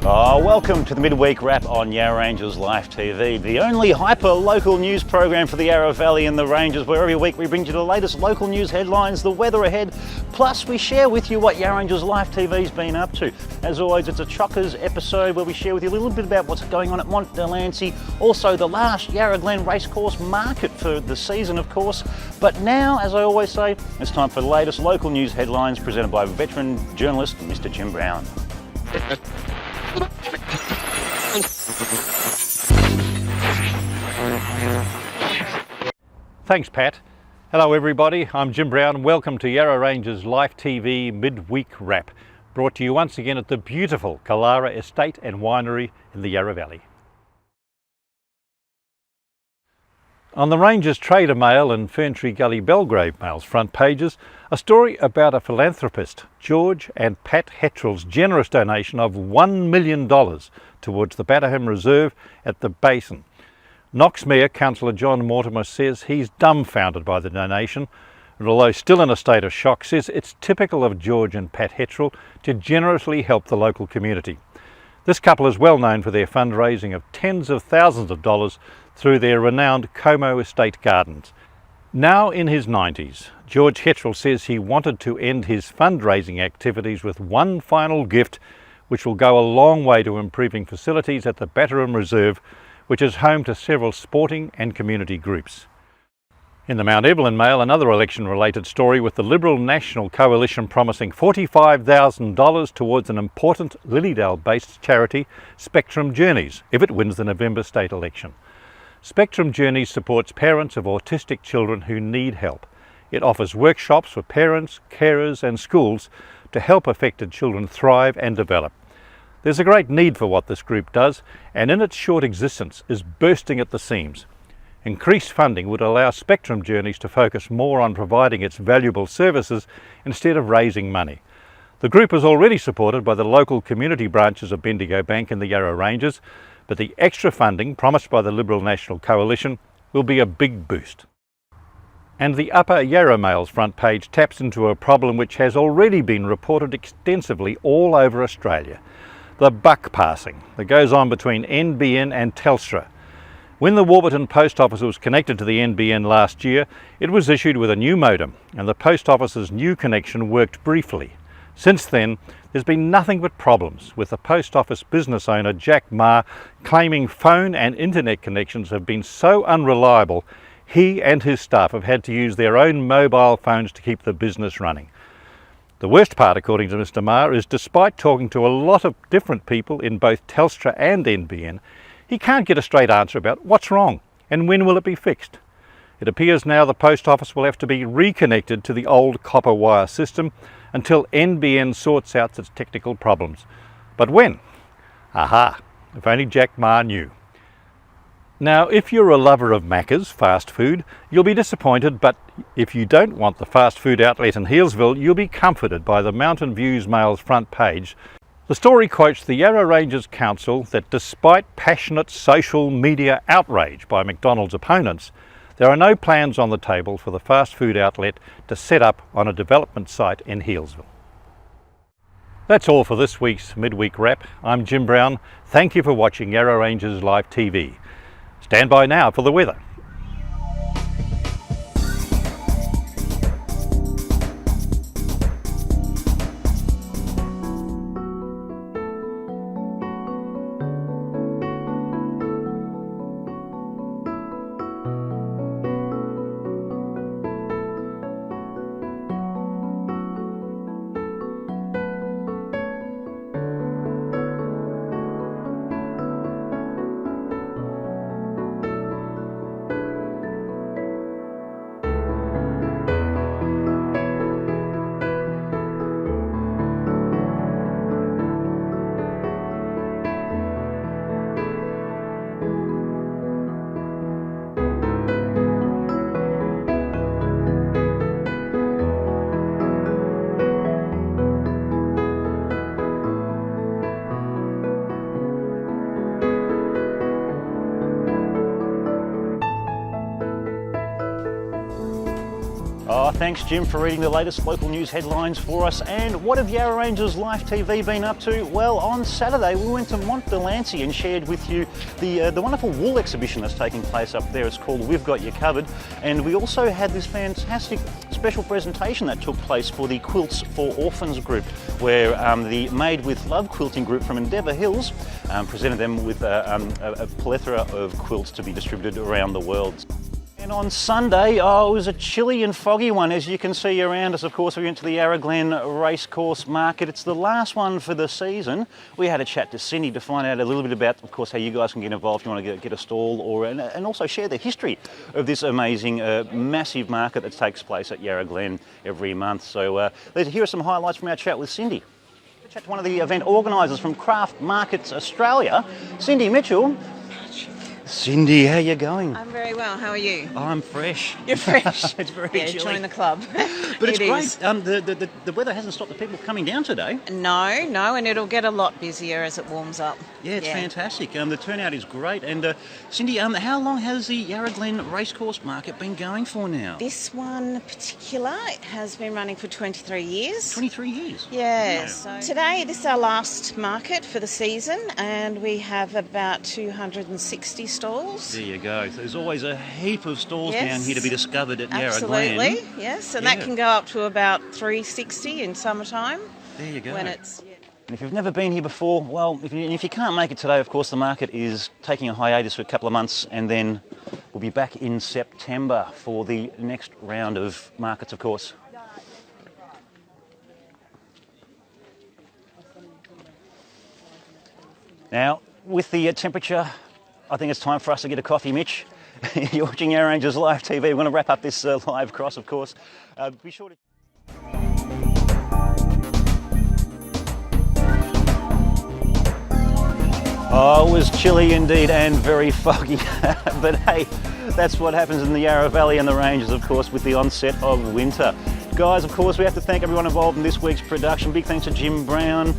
Welcome to the midweek wrap on Yarra Ranges Life TV, the only hyper-local news program for the Yarra Valley and the Ranges, where every week we bring you the latest local news headlines, the weather ahead, plus we share with you what Yarra Ranges Life TV's been up to. As always, it's a Chockers episode where we share with you a little bit about what's going on at Mont, Lancey, also the last Yarra Glen Racecourse market for the season, of course. But now, as I always say, it's time for the latest local news headlines presented by veteran journalist Mr. Jim Brown. Thanks, Pat. Hello everybody, I'm Jim Brown. Welcome to Yarra Ranges Life TV midweek wrap, brought to you once again at the beautiful Killara Estate and Winery in the Yarra Valley. On the Ranges Trader Mail and Ferntree Gully Belgrave Mail's front pages, a story about a philanthropist, George and Pat Hettrell's generous donation of $1 million towards the Batterham Reserve at the Basin. Knox Mayor Councillor John Mortimer says he's dumbfounded by the donation, and although still in a state of shock, says it's typical of George and Pat Hettrell to generously help the local community. This couple is well known for their fundraising of tens of thousands of dollars through their renowned Como Estate Gardens. Now in his 90s, George Hettrell says he wanted to end his fundraising activities with one final gift, which will go a long way to improving facilities at the Batterham Reserve, which is home to several sporting and community groups. In the Mount Evelyn Mail, another election-related story with the Liberal National Coalition promising $45,000 towards an important Lilydale-based charity, Spectrum Journeys, if it wins the November state election. Spectrum Journeys supports parents of autistic children who need help. It offers workshops for parents, carers and schools to help affected children thrive and develop. There's a great need for what this group does, and in its short existence is bursting at the seams. Increased funding would allow Spectrum Journeys to focus more on providing its valuable services instead of raising money. The group is already supported by the local community branches of Bendigo Bank in the Yarra Ranges, but the extra funding promised by the Liberal National Coalition will be a big boost. And the Upper Yarra Mail's front page taps into a problem which has already been reported extensively all over Australia. The buck passing that goes on between NBN and Telstra. When the Warburton Post Office was connected to the NBN last year, it was issued with a new modem, and the Post Office's new connection worked briefly. Since then, there's been nothing but problems, with the Post Office business owner Jack Ma claiming phone and internet connections have been so unreliable, he and his staff have had to use their own mobile phones to keep the business running. The worst part, according to Mr. Ma, is despite talking to a lot of different people in both Telstra and NBN, he can't get a straight answer about what's wrong and when will it be fixed. It appears now the Post Office will have to be reconnected to the old copper wire system until NBN sorts out its technical problems. But when? Aha, if only Jack Ma knew. Now, if you're a lover of Macca's fast food, you'll be disappointed, but if you don't want the fast food outlet in Healesville, you'll be comforted by the Mountain Views Mail's front page. The story quotes the Yarra Ranges Council that despite passionate social media outrage by MacDonalds opponents, there are no plans on the table for the fast food outlet to set up on a development site in Healesville. That's all for this week's midweek wrap. I'm Jim Brown. Thank you for watching Yarra Ranges Live TV. Stand by now for the weather. Thanks Jim for reading the latest local news headlines for us. And what have Yarra Rangers Live TV been up to? Well, on Saturday we went to Mont Lancey and shared with you the wonderful wool exhibition that's taking place up there. It's called We've Got You Covered. And we also had this fantastic special presentation that took place for the Quilts for Orphans group, where the Made with Love quilting group from Endeavour Hills presented them with a plethora of quilts to be distributed around the world. And on Sunday, it was a chilly and foggy one, as you can see around us. Of course, we went to the Yarra Glen Racecourse Market. It's the last one for the season. We had a chat to Cindy to find out a little bit about, of course, how you guys can get involved if you want to get a stall, and also share the history of this amazing, massive market that takes place at Yarra Glen every month. So here are some highlights from our chat with Cindy. We chat to one of the event organisers from Craft Markets Australia, Cindy Mitchell. Cindy, how you going? I'm very well. How are you? I'm fresh. You're fresh. It's very chilly. Join the club. But it's great. The weather hasn't stopped the people coming down today. No, and it'll get a lot busier as it warms up. Yeah, it's fantastic. The turnout is great. And Cindy, how long has the Yarra Glen Racecourse Market been going for now? This one particular has been running for 23 years. 23 years? Yeah. Wow. So today, this is our last market for the season, and we have about 260 stalls. There you go. So there's always a heap of stalls Yes. down here to be discovered at Yarra Glen. Absolutely, yes. And that can go up to about 360 in summertime. There you go. When it's... And if you've never been here before, well, if you can't make it today, of course, the market is taking a hiatus for a couple of months, and then we'll be back in September for the next round of markets, of course. Now, with the temperature, I think it's time for us to get a coffee, Mitch. You're watching Yarra Rangers Live TV. We're going to wrap up this live cross, of course. Be sure to... Oh, it was chilly indeed and very foggy, but hey, that's what happens in the Yarra Valley and the Ranges, of course, with the onset of winter. Guys, of course, we have to thank everyone involved in this week's production. Big thanks to Jim Brown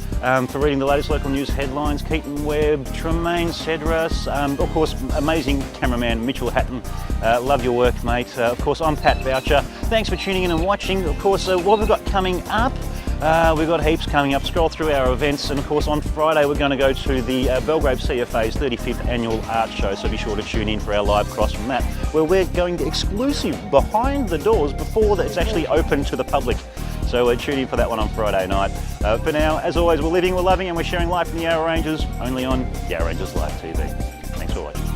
for reading the latest local news headlines, Keaton Webb, Tramaine, Cedras, of course, amazing cameraman Mitchell Hatten. Love your work, mate. Of course, I'm Pat Boucher. Thanks for tuning in and watching. Of course, what we've got coming up, we've got heaps coming up. Scroll through our events, and of course on Friday we're going to go to the Belgrave CFA's 35th annual art show, so be sure to tune in for our live cross from that, where we're going exclusive behind the doors before it's actually open to the public. So tune in for that one on Friday night. For now, as always, we're living, we're loving, and we're sharing life from the Yarra Rangers, only on Yarra Rangers Live TV. Thanks for watching.